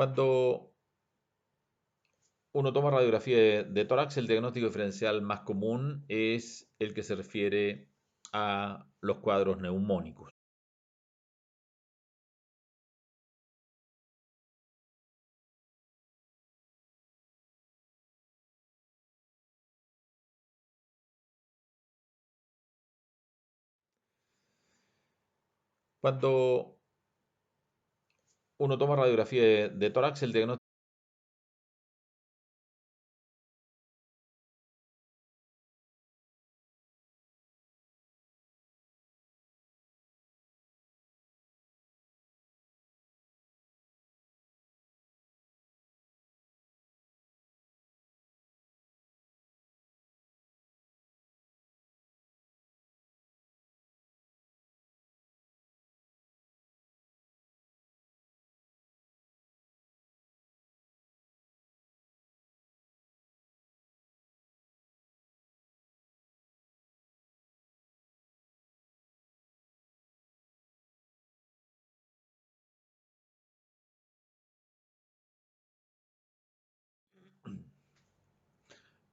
Cuando uno toma radiografía de tórax, el diagnóstico diferencial más común es el que se refiere a los cuadros neumónicos. Cuando uno toma radiografía de tórax, el diagnóstico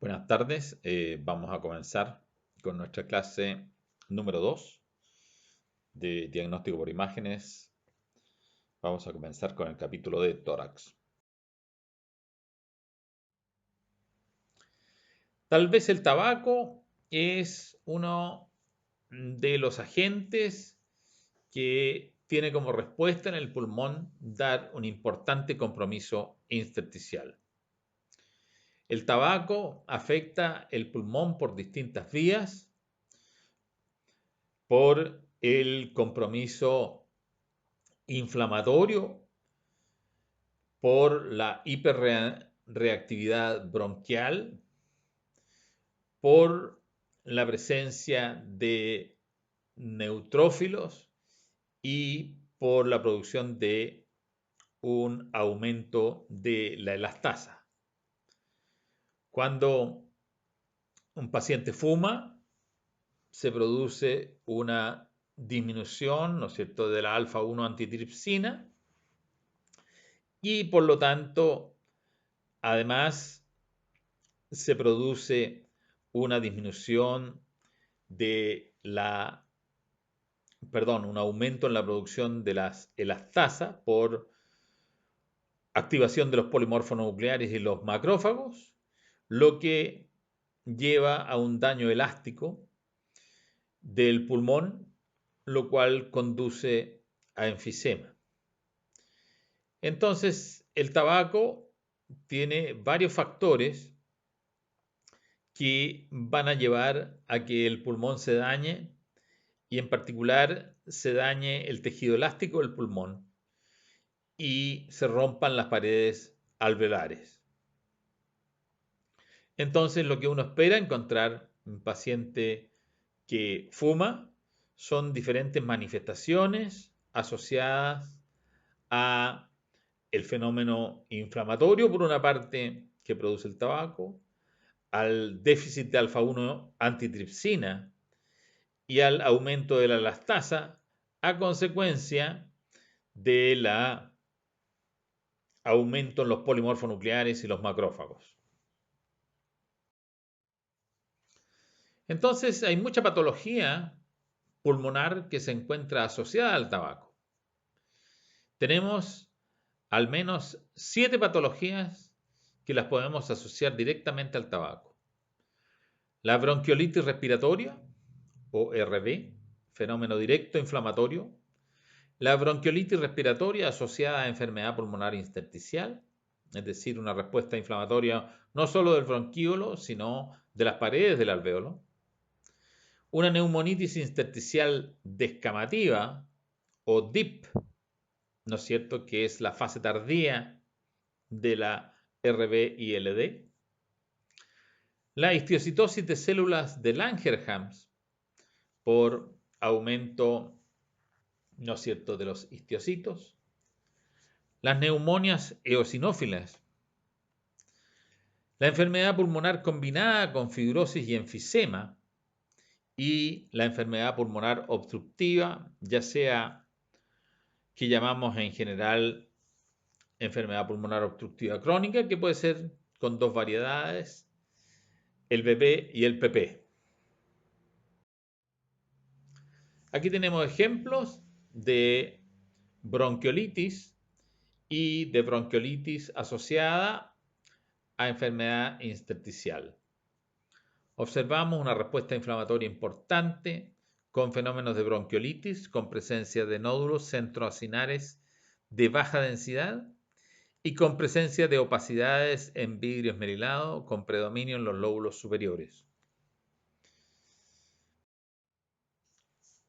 Buenas tardes, vamos a comenzar con nuestra clase número 2 de diagnóstico por imágenes. Vamos a comenzar con el capítulo de tórax. Tal vez el tabaco es uno de los agentes que tiene como respuesta en el pulmón dar un importante compromiso intersticial. El tabaco afecta el pulmón por distintas vías, por el compromiso inflamatorio, por la hiperreactividad bronquial, por la presencia de neutrófilos y por la producción de un aumento de la elastasa. Cuando un paciente fuma, se produce una disminución, ¿no es cierto?, de la alfa-1 antitripsina y por lo tanto, además, se produce una disminución de un aumento en la producción de las elastasa por activación de los polimorfonucleares y los macrófagos, lo que lleva a un daño elástico del pulmón, lo cual conduce a enfisema. Entonces, el tabaco tiene varios factores que van a llevar a que el pulmón se dañe y en particular se dañe el tejido elástico del pulmón y se rompan las paredes alveolares. Entonces, lo que uno espera encontrar en un paciente que fuma son diferentes manifestaciones asociadas a el fenómeno inflamatorio, por una parte, que produce el tabaco, al déficit de alfa-1 antitripsina y al aumento de la elastasa a consecuencia del aumento en los polimorfonucleares y los macrófagos. Entonces, hay mucha patología pulmonar que se encuentra asociada al tabaco. Tenemos al menos 7 patologías que las podemos asociar directamente al tabaco. La bronquiolitis respiratoria, o RB, fenómeno directo inflamatorio. La bronquiolitis respiratoria asociada a enfermedad pulmonar intersticial, es decir, una respuesta inflamatoria no solo del bronquíolo, sino de las paredes del alvéolo. Una neumonitis intersticial descamativa, o DIP, ¿no es cierto?, que es la fase tardía de la RB-ILD. La histiocitosis de células de Langerhans por aumento, ¿no es cierto?, de los histiocitos. Las neumonias eosinófilas. La enfermedad pulmonar combinada con fibrosis y enfisema. Y la enfermedad pulmonar obstructiva, ya sea que llamamos en general enfermedad pulmonar obstructiva crónica, que puede ser con dos variedades, el BP y el PP. Aquí tenemos ejemplos de bronquiolitis y de bronquiolitis asociada a enfermedad intersticial. Observamos una respuesta inflamatoria importante con fenómenos de bronquiolitis, con presencia de nódulos centroacinares de baja densidad y con presencia de opacidades en vidrio esmerilado con predominio en los lóbulos superiores.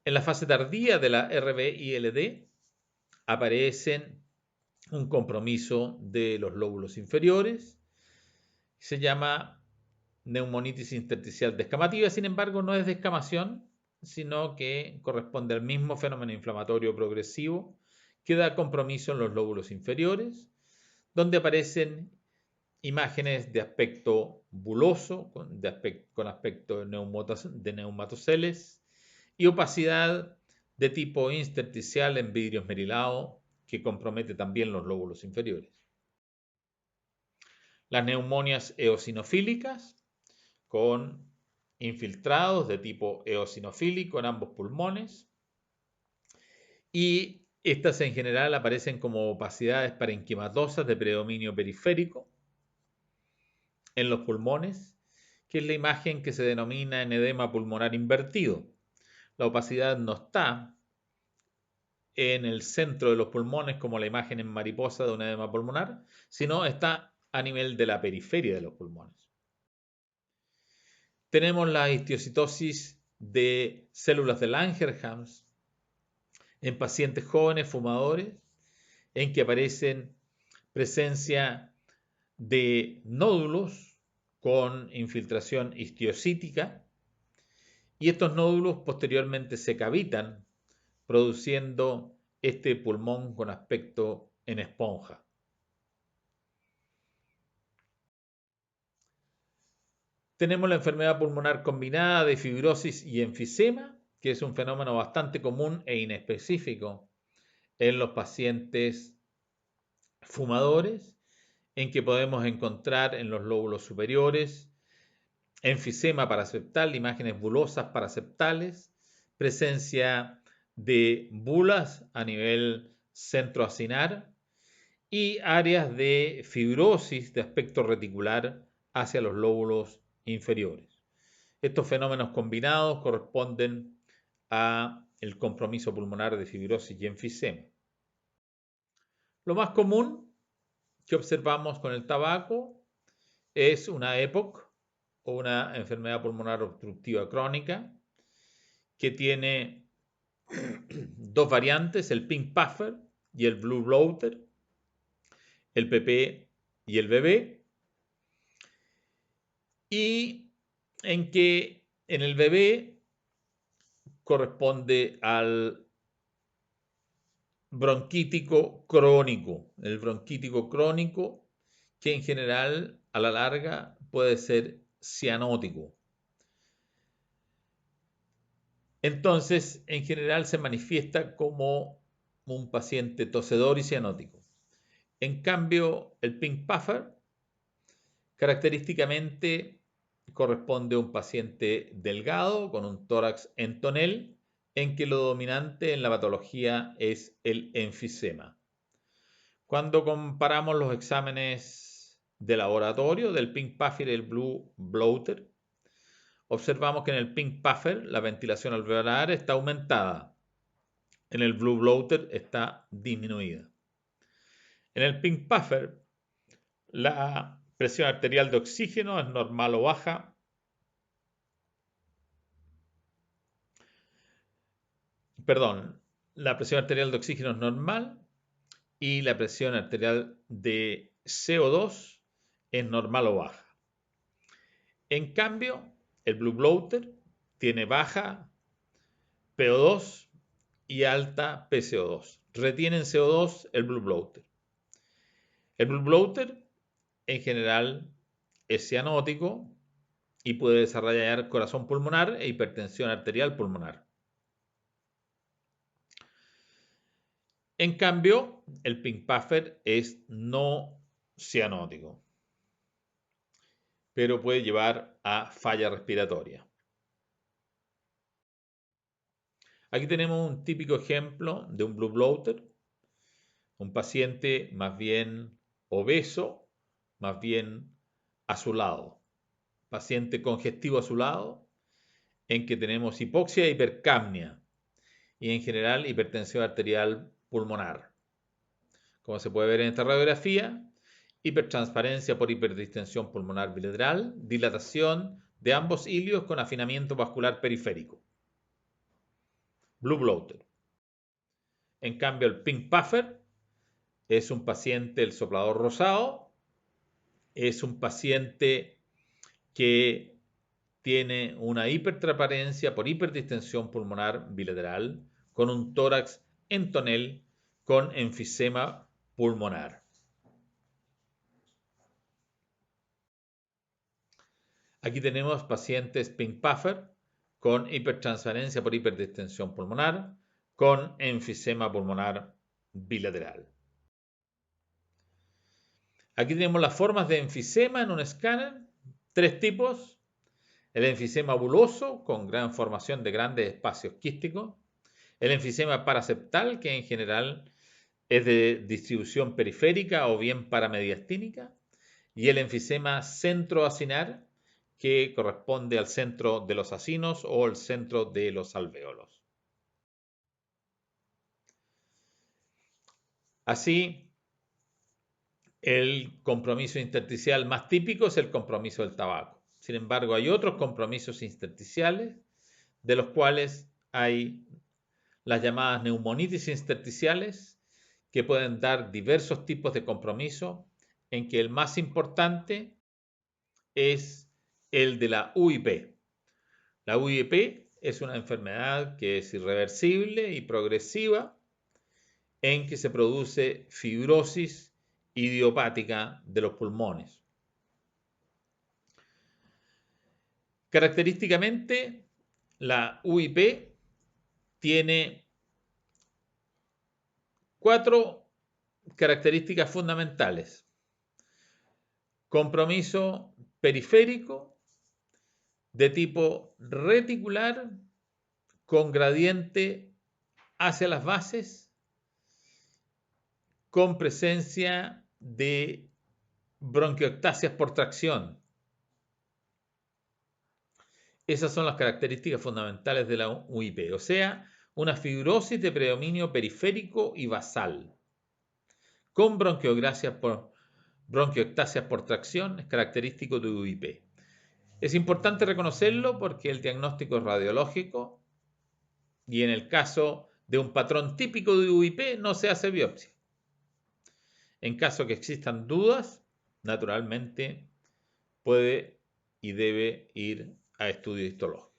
En la fase tardía de la RB-ILD aparecen un compromiso de los lóbulos inferiores, se llama neumonitis intersticial descamativa, sin embargo no es descamación, sino que corresponde al mismo fenómeno inflamatorio progresivo que da compromiso en los lóbulos inferiores, donde aparecen imágenes de aspecto buloso, con aspecto de neumatoceles y opacidad de tipo intersticial en vidrio esmerilado que compromete también los lóbulos inferiores. Las neumonias eosinofílicas con infiltrados de tipo eosinofílico en ambos pulmones y estas en general aparecen como opacidades parenquimatosas de predominio periférico en los pulmones, que es la imagen que se denomina en edema pulmonar invertido. La opacidad no está en el centro de los pulmones como la imagen en mariposa de un edema pulmonar, sino está a nivel de la periferia de los pulmones. Tenemos la histiocytosis de células de Langerhans en pacientes jóvenes fumadores, en que aparecen presencia de nódulos con infiltración histiocítica y estos nódulos posteriormente se cavitan, produciendo este pulmón con aspecto en esponja. Tenemos la enfermedad pulmonar combinada de fibrosis y enfisema, que es un fenómeno bastante común e inespecífico en los pacientes fumadores, en que podemos encontrar en los lóbulos superiores enfisema paraseptal, imágenes bulosas paraseptales, presencia de bulas a nivel centroacinar y áreas de fibrosis de aspecto reticular hacia los lóbulos inferiores. Estos fenómenos combinados corresponden a el compromiso pulmonar de fibrosis y enfisema. Lo más común que observamos con el tabaco es una EPOC o una enfermedad pulmonar obstructiva crónica que tiene dos variantes, el pink puffer y el blue bloater, el PP y el BB, y en que en el BB corresponde al bronquítico crónico, el bronquítico crónico que en general a la larga puede ser cianótico. Entonces, en general se manifiesta como un paciente tosedor y cianótico. En cambio, el pink puffer característicamente corresponde a un paciente delgado con un tórax en tonel, en que lo dominante en la patología es el enfisema. Cuando comparamos los exámenes de laboratorio del pink puffer y el blue bloater, observamos que en el pink puffer la ventilación alveolar está aumentada, en el blue bloater está disminuida. En el pink puffer la presión arterial de oxígeno es normal o baja. Perdón, la presión arterial de oxígeno es normal y la presión arterial de CO2 es normal o baja. En cambio, el blue bloater tiene baja PO2 y alta PCO2. Retienen CO2 el blue bloater. El blue bloater en general es cianótico y puede desarrollar corazón pulmonar e hipertensión arterial pulmonar. En cambio, el pink puffer es no cianótico, pero puede llevar a falla respiratoria. Aquí tenemos un típico ejemplo de un blue bloater, un paciente más bien obeso, más bien azulado, paciente congestivo azulado, en que tenemos hipoxia e hipercapnia y en general hipertensión arterial pulmonar. Como se puede ver en esta radiografía, hipertransparencia por hiperdistensión pulmonar bilateral, dilatación de ambos ilios con afinamiento vascular periférico. Blue bloater. En cambio, el pink puffer es un paciente, el soplador rosado, es un paciente que tiene una hipertransparencia por hiperdistensión pulmonar bilateral con un tórax en tonel con enfisema pulmonar. Aquí tenemos pacientes pink puffer con hipertransparencia por hiperdistensión pulmonar con enfisema pulmonar bilateral. Aquí tenemos las formas de enfisema en un escáner, 3 tipos. El enfisema buloso, con gran formación de grandes espacios quísticos. El enfisema paraseptal, que en general es de distribución periférica o bien paramediastínica. Y el enfisema centroacinar, que corresponde al centro de los acinos o el centro de los alvéolos. Así, el compromiso intersticial más típico es el compromiso del tabaco. Sin embargo, hay otros compromisos intersticiales, de los cuales hay las llamadas neumonitis intersticiales, que pueden dar diversos tipos de compromiso, en que el más importante es el de la UIP. La UIP es una enfermedad que es irreversible y progresiva, en que se produce fibrosis idiopática de los pulmones. Característicamente, la UIP tiene 4 características fundamentales. Compromiso periférico de tipo reticular con gradiente hacia las bases, con presencia de bronquiectasias por tracción. Esas son las características fundamentales de la UIP, o sea, una fibrosis de predominio periférico y basal, con bronquiectasias por tracción, es característico de UIP. Es importante reconocerlo porque el diagnóstico es radiológico y en el caso de un patrón típico de UIP no se hace biopsia. En caso que existan dudas, naturalmente puede y debe ir a estudio histológico.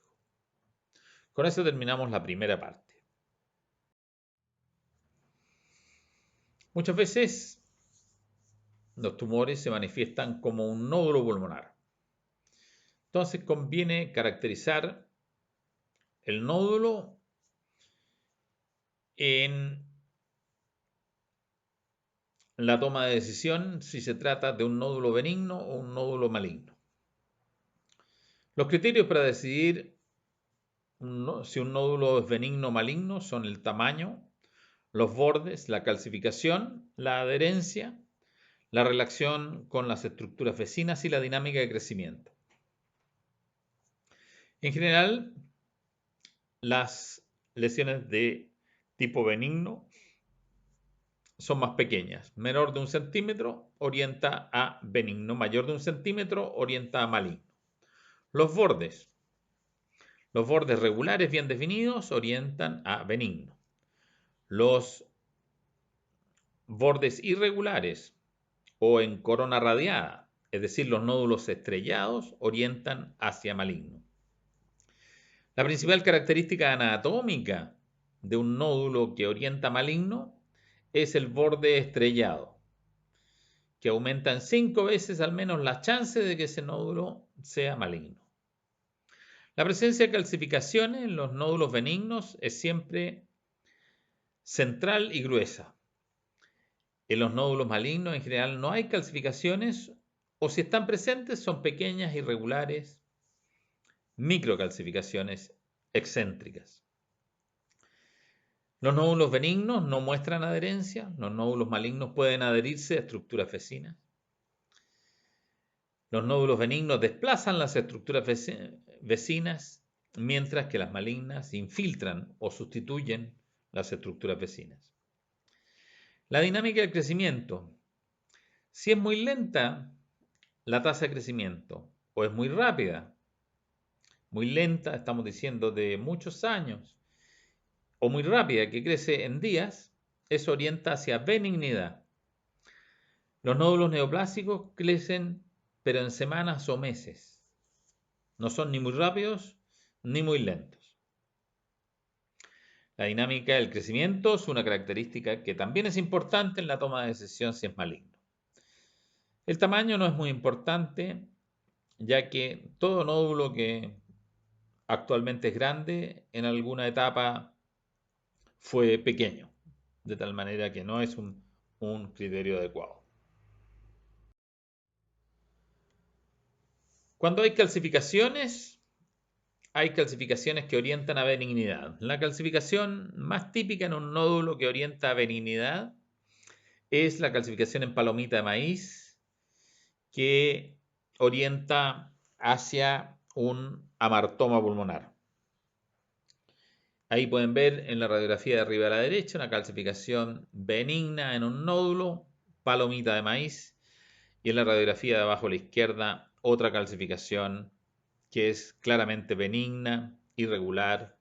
Con eso terminamos la primera parte. Muchas veces los tumores se manifiestan como un nódulo pulmonar. Entonces conviene caracterizar el nódulo en la toma de decisión si se trata de un nódulo benigno o un nódulo maligno. Los criterios para decidir si un nódulo es benigno o maligno son el tamaño, los bordes, la calcificación, la adherencia, la relación con las estructuras vecinas y la dinámica de crecimiento. En general, las lesiones de tipo benigno son más pequeñas. Menor de 1 centímetro orienta a benigno, mayor de 1 centímetro orienta a maligno. Los bordes regulares bien definidos orientan a benigno. Los bordes irregulares o en corona radiada, es decir, los nódulos estrellados, orientan hacia maligno. La principal característica anatómica de un nódulo que orienta a maligno es el borde estrellado, que aumenta en 5 veces al menos la chance de que ese nódulo sea maligno. La presencia de calcificaciones en los nódulos benignos es siempre central y gruesa. En los nódulos malignos en general no hay calcificaciones o si están presentes son pequeñas, irregulares, microcalcificaciones excéntricas. Los nódulos benignos no muestran adherencia, los nódulos malignos pueden adherirse a estructuras vecinas. Los nódulos benignos desplazan las estructuras vecinas, mientras que las malignas infiltran o sustituyen las estructuras vecinas. La dinámica del crecimiento. Si es muy lenta la tasa de crecimiento o es muy rápida, muy lenta, estamos diciendo de muchos años, o muy rápida, que crece en días, eso orienta hacia benignidad. Los nódulos neoplásicos crecen, pero en semanas o meses. No son ni muy rápidos ni muy lentos. La dinámica del crecimiento es una característica que también es importante en la toma de decisión si es maligno. El tamaño no es muy importante, ya que todo nódulo que actualmente es grande, en alguna etapa fue pequeño, de tal manera que no es un criterio adecuado. Cuando hay calcificaciones que orientan a benignidad. La calcificación más típica en un nódulo que orienta a benignidad es la calcificación en palomita de maíz, que orienta hacia un amartoma pulmonar. Ahí pueden ver en la radiografía de arriba a la derecha una calcificación benigna en un nódulo, palomita de maíz, y en la radiografía de abajo a la izquierda otra calcificación que es claramente benigna, irregular,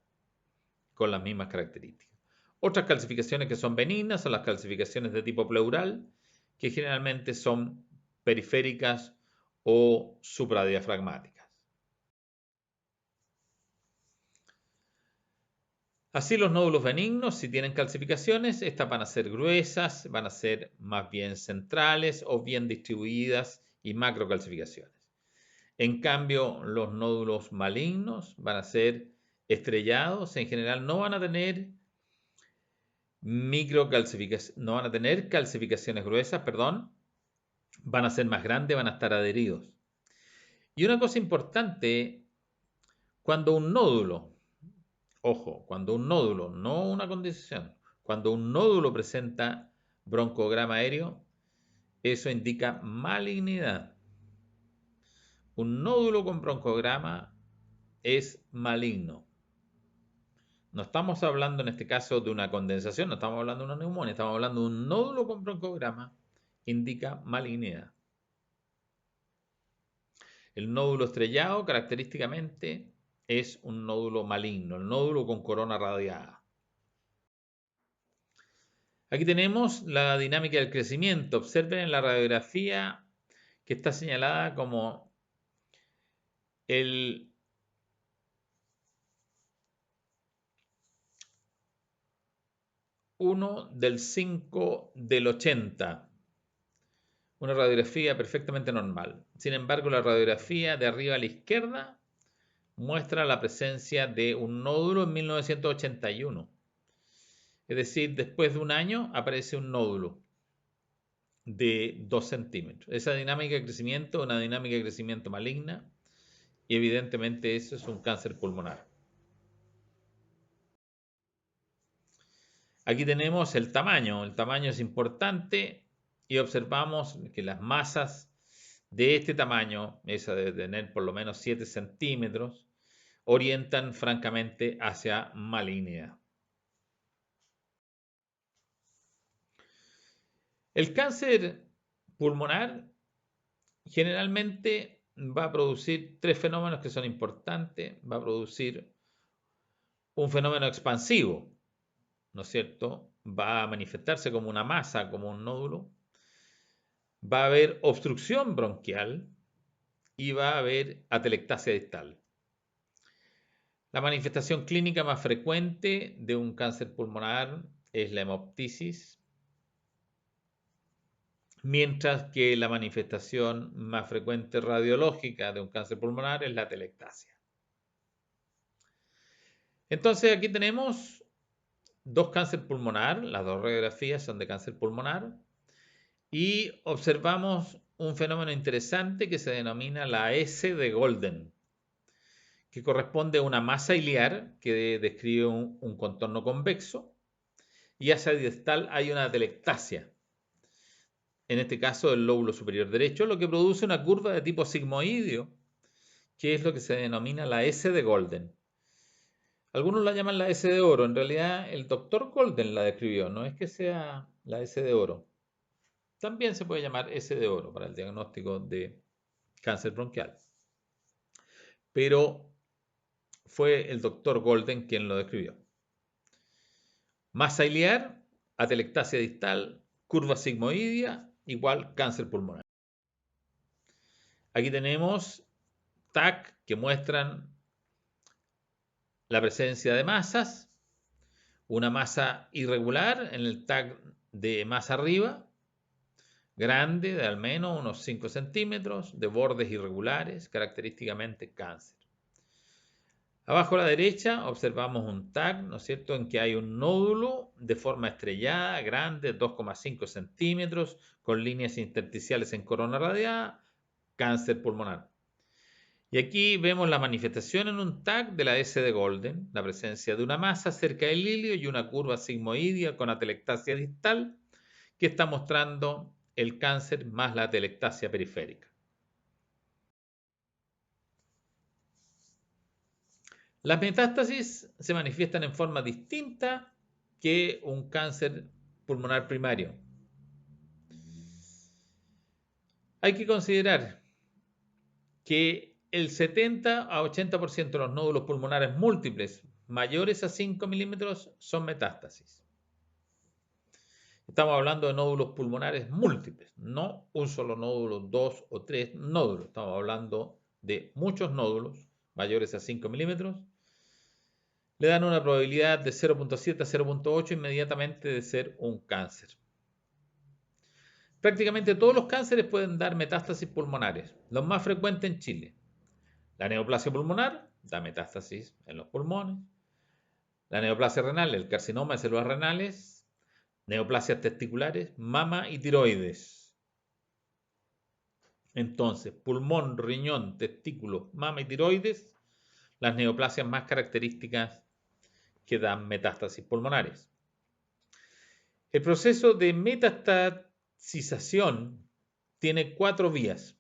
con las mismas características. Otras calcificaciones que son benignas son las calcificaciones de tipo pleural, que generalmente son periféricas o supradiafragmáticas. Así los nódulos benignos, si tienen calcificaciones, estas van a ser gruesas, van a ser más bien centrales o bien distribuidas y macrocalcificaciones. En cambio, los nódulos malignos van a ser estrellados, en general no van a tener no van a tener calcificaciones gruesas, van a ser más grandes, van a estar adheridos. Y una cosa importante, cuando un nódulo, ojo, cuando un nódulo, no una condición, cuando un nódulo presenta broncograma aéreo, eso indica malignidad. Un nódulo con broncograma es maligno. No estamos hablando en este caso de una condensación, no estamos hablando de una neumonía, estamos hablando de un nódulo con broncograma, indica malignidad. El nódulo estrellado característicamente es un nódulo maligno, el nódulo con corona radiada. Aquí tenemos la dinámica del crecimiento. Observen en la radiografía que está señalada como el 1 del 5 del 80. Una radiografía perfectamente normal. Sin embargo, la radiografía de arriba a la izquierda muestra la presencia de un nódulo en 1981. Es decir, después de un año aparece un nódulo de 2 centímetros. Esa dinámica de crecimiento es una dinámica de crecimiento maligna y evidentemente eso es un cáncer pulmonar. Aquí tenemos el tamaño. El tamaño es importante y observamos que las masas de este tamaño, esa de tener por lo menos 7 centímetros, orientan francamente hacia malignidad. El cáncer pulmonar generalmente va a producir 3 fenómenos que son importantes. Va a producir un fenómeno expansivo, ¿no es cierto? Va a manifestarse como una masa, como un nódulo. Va a haber obstrucción bronquial y va a haber atelectasia distal. La manifestación clínica más frecuente de un cáncer pulmonar es la hemoptisis, mientras que la manifestación más frecuente radiológica de un cáncer pulmonar es la atelectasia. Entonces aquí tenemos dos cáncer pulmonar, las dos radiografías son de cáncer pulmonar, y observamos un fenómeno interesante que se denomina la S de Golden, que corresponde a una masa iliar que describe un contorno convexo, y hacia distal hay una atelectasia, en este caso del lóbulo superior derecho, lo que produce una curva de tipo sigmoideo, que es lo que se denomina la S de Golden. Algunos la llaman la S de oro, en realidad el doctor Golden la describió, no es que sea la S de oro. También se puede llamar S de oro para el diagnóstico de cáncer bronquial. Pero fue el doctor Golden quien lo describió. Masa iliar, atelectasia distal, curva sigmoidea, igual cáncer pulmonar. Aquí tenemos TAC que muestran la presencia de masas, una masa irregular en el TAC de más arriba, grande de al menos unos 5 centímetros, de bordes irregulares, característicamente cáncer. Abajo a la derecha observamos un TAC, ¿no es cierto?, en que hay un nódulo de forma estrellada, grande, 2,5 centímetros, con líneas intersticiales en corona radiada, cáncer pulmonar. Y aquí vemos la manifestación en un TAC de la S de Golden, la presencia de una masa cerca del ilio y una curva sigmoidea con atelectasia distal, que está mostrando el cáncer más la atelectasia periférica. Las metástasis se manifiestan en forma distinta que un cáncer pulmonar primario. Hay que considerar que el 70 a 80% de los nódulos pulmonares múltiples mayores a 5 milímetros son metástasis. Estamos hablando de nódulos pulmonares múltiples, no un solo nódulo, 2 o 3 nódulos. Estamos hablando de muchos nódulos mayores a 5 milímetros. Le dan una probabilidad de 0,7 a 0,8 inmediatamente de ser un cáncer. Prácticamente todos los cánceres pueden dar metástasis pulmonares, los más frecuentes en Chile. La neoplasia pulmonar da metástasis en los pulmones. La neoplasia renal, el carcinoma de células renales. Neoplasias testiculares, mama y tiroides. Entonces, pulmón, riñón, testículo, mama y tiroides, las neoplasias más características que dan metástasis pulmonares. El proceso de metastasización tiene 4 vías.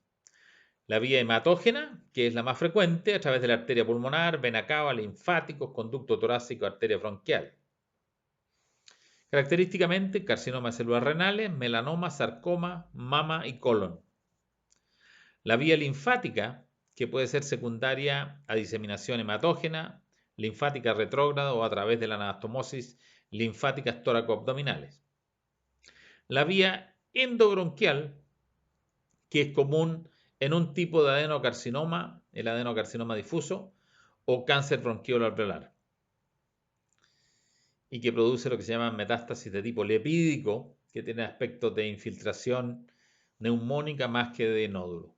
La vía hematógena, que es la más frecuente, a través de la arteria pulmonar, vena cava, linfáticos, conducto torácico, arteria bronquial. Característicamente, carcinoma de células renales, melanoma, sarcoma, mama y colon. La vía linfática, que puede ser secundaria a diseminación hematógena, linfática retrógrada o a través de la anastomosis linfáticas tóraco-abdominales. La vía endobronquial, que es común en un tipo de adenocarcinoma, el adenocarcinoma difuso, o cáncer bronquioalveolar, y que produce lo que se llama metástasis de tipo lipídico, que tiene aspectos de infiltración neumónica más que de nódulo.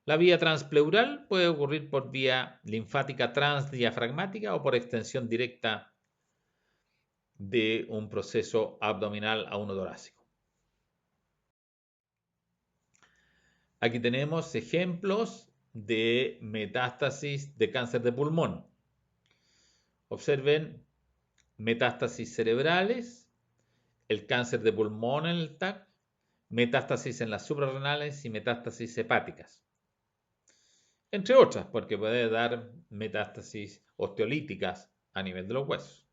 La vía transpleural puede ocurrir por vía linfática transdiafragmática o por extensión directa de un proceso abdominal a uno torácico. Aquí tenemos ejemplos de metástasis de cáncer de pulmón. Observen metástasis cerebrales, el cáncer de pulmón en el TAC, metástasis en las suprarrenales y metástasis hepáticas. Entre otras, porque puede dar metástasis osteolíticas a nivel de los huesos.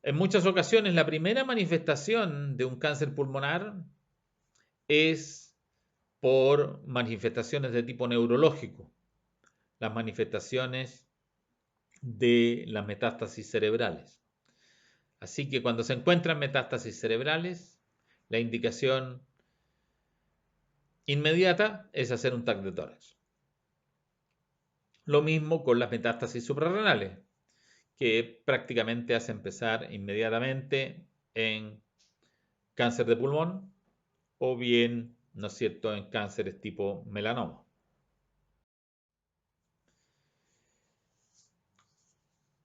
En muchas ocasiones, la primera manifestación de un cáncer pulmonar es por manifestaciones de tipo neurológico, las manifestaciones de las metástasis cerebrales. Así que cuando se encuentran metástasis cerebrales, la indicación inmediata es hacer un TAC de tórax. Lo mismo con las metástasis suprarrenales, que prácticamente hace empezar inmediatamente en cáncer de pulmón o bien, ¿no es cierto?, en cánceres tipo melanoma.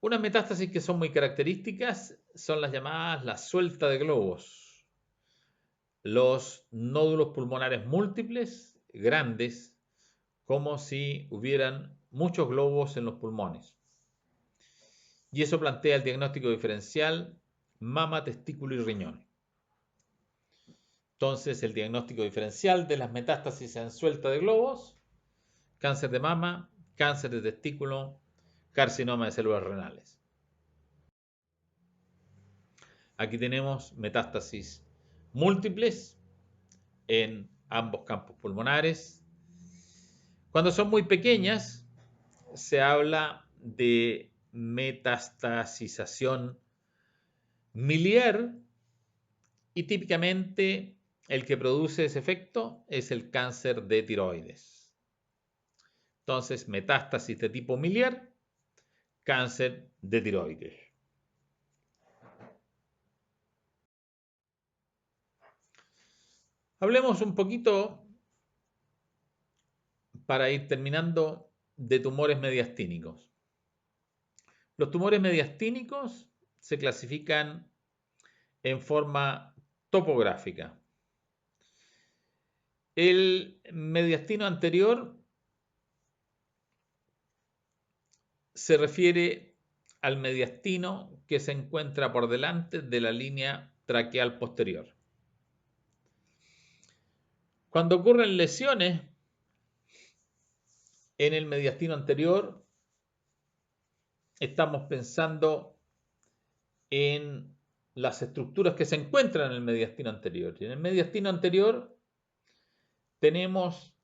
Unas metástasis que son muy características son las llamadas la suelta de globos. Los nódulos pulmonares múltiples, grandes, como si hubieran muchos globos en los pulmones. Y eso plantea el diagnóstico diferencial mama, testículo y riñón. Entonces, el diagnóstico diferencial de las metástasis en suelta de globos: cáncer de mama, cáncer de testículo, carcinoma de células renales. Aquí tenemos metástasis múltiples en ambos campos pulmonares. Cuando son muy pequeñas, se habla de metastasización miliar y típicamente el que produce ese efecto es el cáncer de tiroides. Entonces, metástasis de tipo miliar, cáncer de tiroides. Hablemos un poquito, para ir terminando, de tumores mediastínicos. Los tumores mediastínicos se clasifican en forma topográfica. El mediastino anterior se refiere al mediastino que se encuentra por delante de la línea traqueal posterior. Cuando ocurren lesiones en el mediastino anterior, estamos pensando en las estructuras que se encuentran en el mediastino anterior. Y en el mediastino anterior tenemos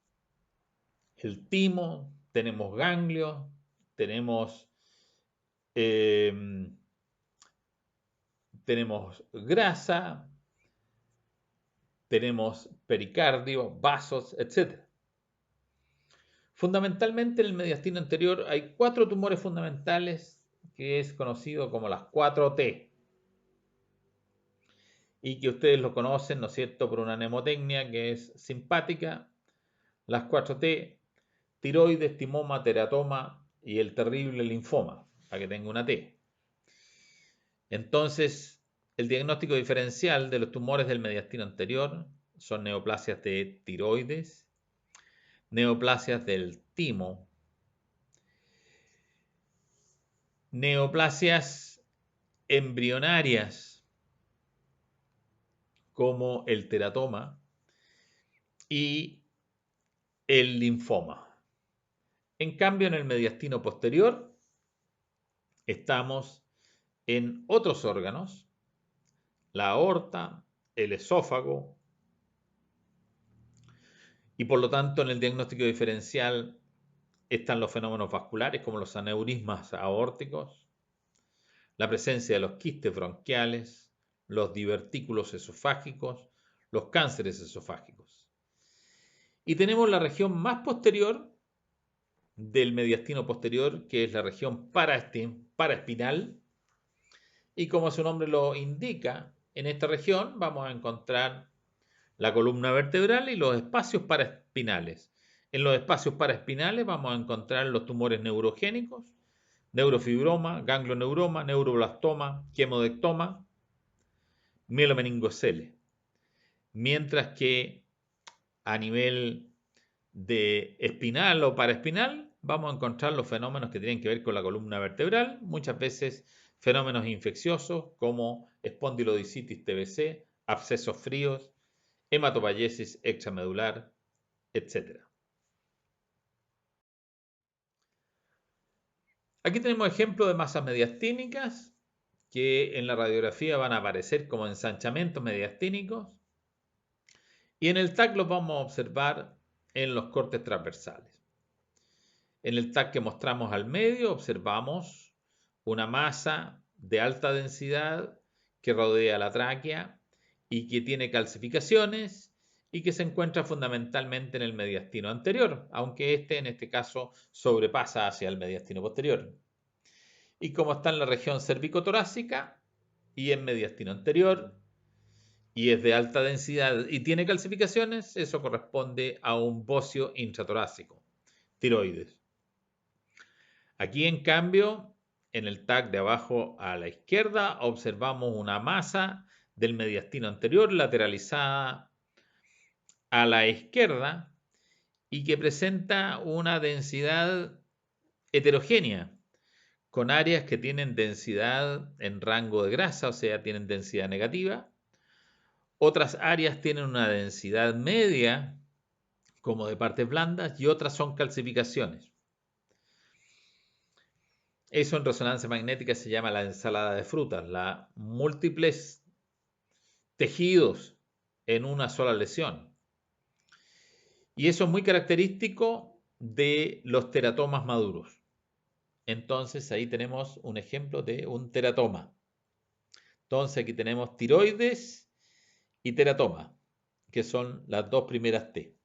el timo, tenemos ganglios, tenemos grasa, tenemos pericardio, vasos, etc. Fundamentalmente en el mediastino anterior hay 4 tumores fundamentales que es conocido como las 4T y que ustedes lo conocen, ¿no es cierto?, por una mnemotecnia que es simpática. Las 4T: tiroides, timoma, teratoma y el terrible linfoma, para que tenga una T. Entonces, el diagnóstico diferencial de los tumores del mediastino anterior son neoplasias de tiroides, neoplasias del timo, neoplasias embrionarias como el teratoma y el linfoma. En cambio, en el mediastino posterior estamos en otros órganos: la aorta, el esófago, y por lo tanto en el diagnóstico diferencial están los fenómenos vasculares como los aneurismas aórticos, la presencia de los quistes bronquiales, los divertículos esofágicos, los cánceres esofágicos. Y tenemos la región más posterior del mediastino posterior, que es la región paraespinal, y como su nombre lo indica, en esta región vamos a encontrar la columna vertebral y los espacios paraespinales. En los espacios paraespinales vamos a encontrar los tumores neurogénicos, neurofibroma, ganglioneuroma, neuroblastoma, quemodectoma, mielomeningocele. Mientras que a nivel de espinal o paraespinal vamos a encontrar los fenómenos que tienen que ver con la columna vertebral, muchas veces fenómenos infecciosos como espondilodicitis TBC, abscesos fríos, hematopayesis extramedular, etc. Aquí tenemos ejemplos de masas mediastínicas que en la radiografía van a aparecer como ensanchamientos mediastínicos, y en el TAC los vamos a observar en los cortes transversales. En el TAC que mostramos al medio observamos una masa de alta densidad que rodea la tráquea y que tiene calcificaciones y que se encuentra fundamentalmente en el mediastino anterior, aunque en este caso sobrepasa hacia el mediastino posterior. Y como está en la región cervicotorácica y en mediastino anterior y es de alta densidad y tiene calcificaciones, eso corresponde a un bocio intratorácico, tiroides. Aquí, en cambio, en el TAC de abajo a la izquierda observamos una masa del mediastino anterior lateralizada a la izquierda y que presenta una densidad heterogénea, con áreas que tienen densidad en rango de grasa, o sea, tienen densidad negativa. Otras áreas tienen una densidad media, como de partes blandas, y otras son calcificaciones. Eso en resonancia magnética se llama la ensalada de frutas, la múltiples tejidos en una sola lesión. Y eso es muy característico de los teratomas maduros. Entonces ahí tenemos un ejemplo de un teratoma. Entonces aquí tenemos tiroides y teratoma, que son las dos primeras T.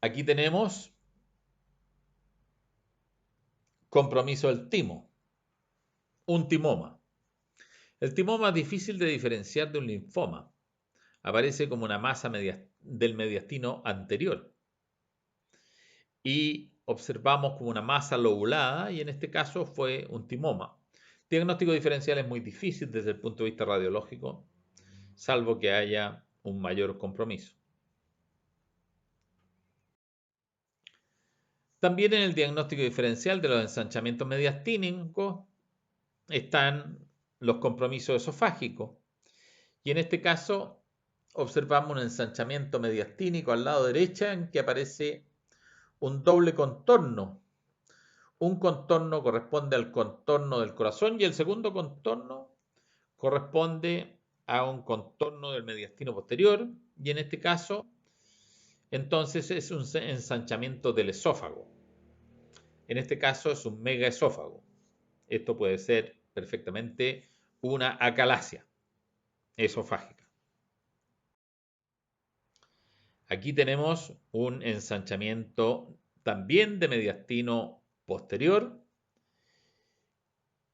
Aquí tenemos compromiso del timo, un timoma. El timoma es difícil de diferenciar de un linfoma. Aparece como una masa del mediastino anterior. Y observamos como una masa lobulada y en este caso fue un timoma. Diagnóstico diferencial es muy difícil desde el punto de vista radiológico, salvo que haya un mayor compromiso. También en el diagnóstico diferencial de los ensanchamientos mediastínicos están los compromisos esofágicos. Y en este caso observamos un ensanchamiento mediastínico al lado derecha en que aparece un doble contorno. Un contorno corresponde al contorno del corazón y el segundo contorno corresponde a un contorno del mediastino posterior y en este caso entonces es un ensanchamiento del esófago. En este caso es un megaesófago. Esto puede ser perfectamente una acalasia esofágica. Aquí tenemos un ensanchamiento también de mediastino posterior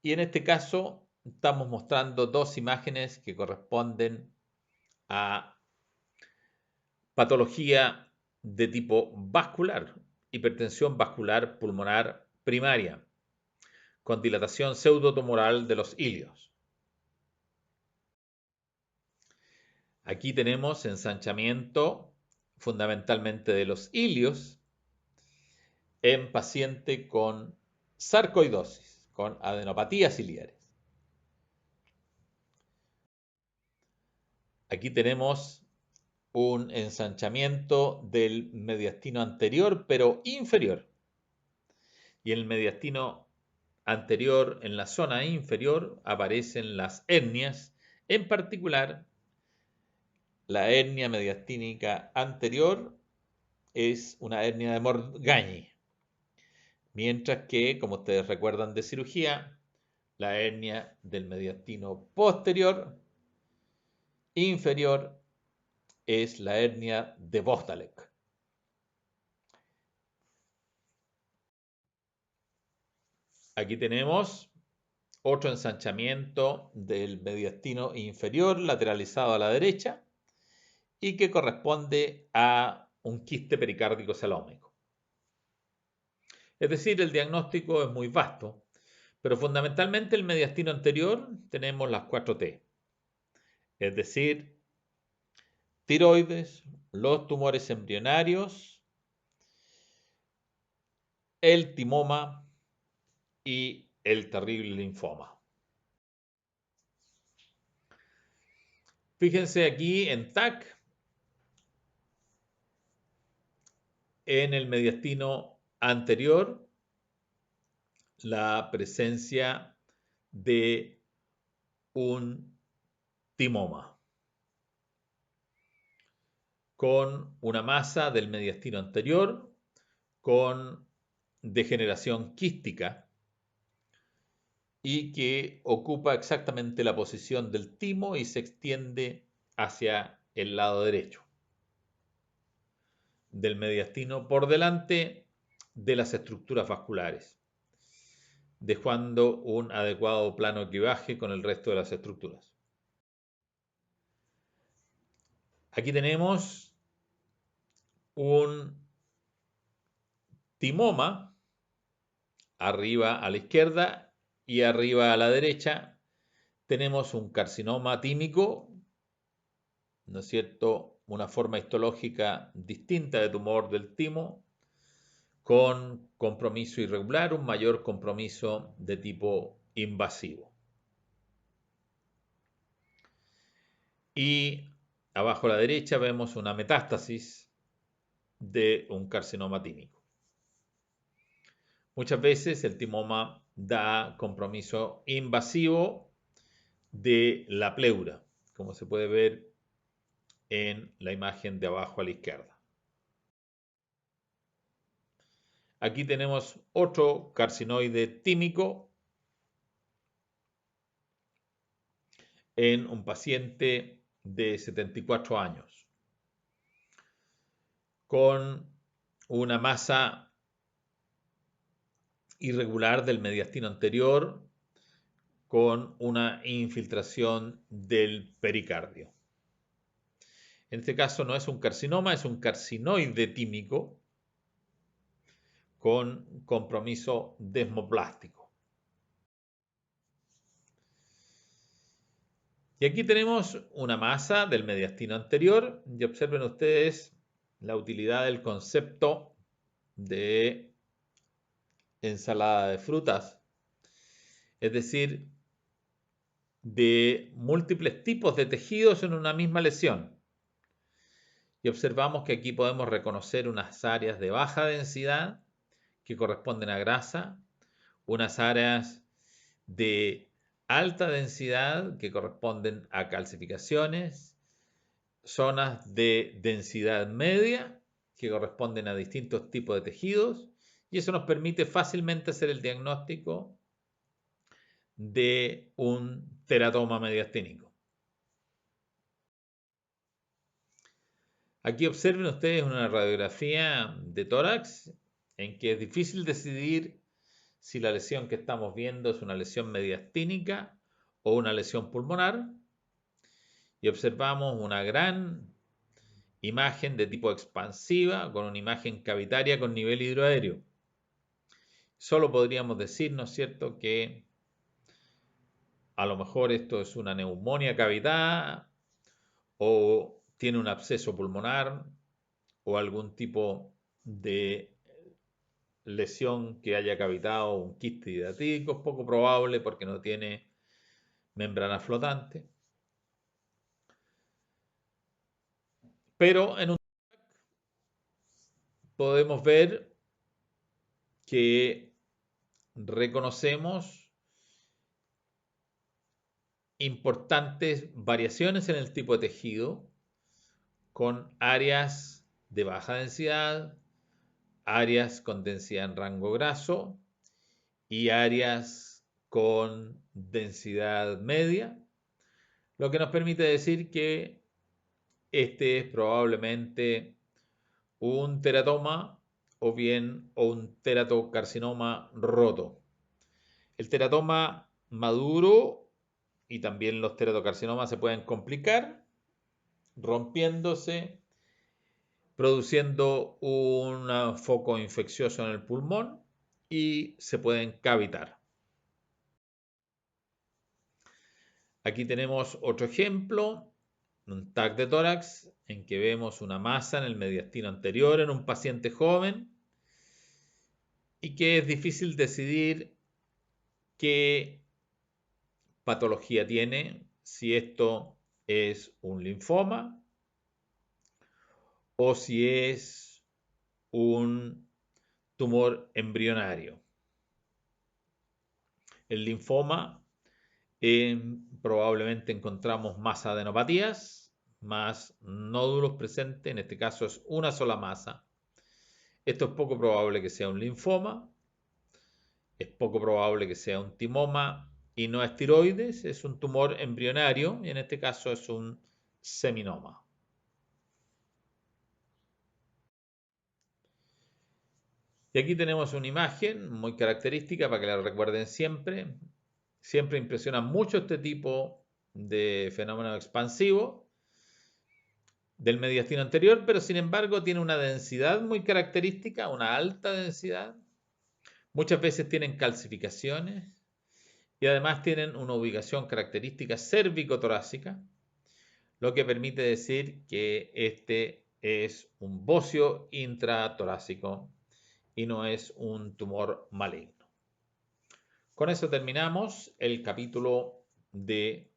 y en este caso estamos mostrando dos imágenes que corresponden a patología de tipo vascular, hipertensión vascular pulmonar primaria, con dilatación pseudotumoral de los ilios. Aquí tenemos ensanchamiento fundamentalmente de los ilios en paciente con sarcoidosis, con adenopatías ciliares. Aquí tenemos un ensanchamiento del mediastino anterior, pero inferior. Y en el mediastino anterior, en la zona inferior, aparecen las hernias, en particular la hernia mediastínica anterior es una hernia de Morgagni, mientras que, como ustedes recuerdan de cirugía, la hernia del mediastino posterior inferior es la hernia de Bosdalek. Aquí tenemos otro ensanchamiento del mediastino inferior lateralizado a la derecha y que corresponde a un quiste pericárdico celómico. Es decir, el diagnóstico es muy vasto, pero fundamentalmente el mediastino anterior tenemos las 4T, es decir, tiroides, los tumores embrionarios, el timoma y el terrible linfoma. Fíjense aquí en TAC, en el mediastino anterior, la presencia de un timoma con una masa del mediastino anterior, con degeneración quística y que ocupa exactamente la posición del timo y se extiende hacia el lado derecho del mediastino por delante de las estructuras vasculares, dejando un adecuado plano clivaje con el resto de las estructuras. Aquí tenemos un timoma, arriba a la izquierda y arriba a la derecha, tenemos un carcinoma tímico, ¿no es cierto? Una forma histológica distinta de tumor del timo, con compromiso irregular, un mayor compromiso de tipo invasivo. Y abajo a la derecha vemos una metástasis de un carcinoma tímico. Muchas veces el timoma da compromiso invasivo de la pleura, como se puede ver en la imagen de abajo a la izquierda. Aquí tenemos otro carcinoide tímico en un paciente de 74 años con una masa irregular del mediastino anterior con una infiltración del pericardio. En este caso no es un carcinoma, es un carcinoide tímico con compromiso desmoplástico. Y aquí tenemos una masa del mediastino anterior y observen ustedes la utilidad del concepto de ensalada de frutas, es decir, de múltiples tipos de tejidos en una misma lesión. Y observamos que aquí podemos reconocer unas áreas de baja densidad que corresponden a grasa, unas áreas de alta densidad que corresponden a calcificaciones, zonas de densidad media que corresponden a distintos tipos de tejidos, y eso nos permite fácilmente hacer el diagnóstico de un teratoma mediastínico. Aquí observen ustedes una radiografía de tórax en que es difícil decidir si la lesión que estamos viendo es una lesión mediastínica o una lesión pulmonar, y observamos una gran imagen de tipo expansiva con una imagen cavitaria con nivel hidroaéreo. Solo podríamos decir, ¿no es cierto?, que a lo mejor esto es una neumonía cavitada o tiene un absceso pulmonar o algún tipo de lesión que haya cavitado un quiste hidratídico. Es poco probable porque no tiene membrana flotante. Pero en un podemos ver que reconocemos importantes variaciones en el tipo de tejido con áreas de baja densidad, áreas con densidad en rango graso y áreas con densidad media, lo que nos permite decir que este es probablemente un teratoma o bien un teratocarcinoma roto. El teratoma maduro y también los teratocarcinomas se pueden complicar rompiéndose, produciendo un foco infeccioso en el pulmón y se pueden cavitar. Aquí tenemos otro ejemplo, un TAC de tórax en que vemos una masa en el mediastino anterior en un paciente joven y que es difícil decidir qué patología tiene, si esto es un linfoma o si es un tumor embrionario. El linfoma probablemente encontramos más adenopatías, más nódulos presentes, en este caso es una sola masa. Esto es poco probable que sea un linfoma, es poco probable que sea un timoma y no es tiroides, es un tumor embrionario y en este caso es un seminoma. Y aquí tenemos una imagen muy característica para que la recuerden siempre. Siempre impresiona mucho este tipo de fenómeno expansivo, del mediastino anterior, pero sin embargo tiene una densidad muy característica, una alta densidad. Muchas veces tienen calcificaciones y además tienen una ubicación característica cérvico-torácica, lo que permite decir que este es un bocio intratorácico y no es un tumor maligno. Con eso terminamos el capítulo de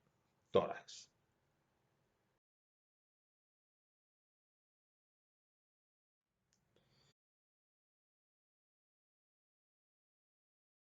tórax.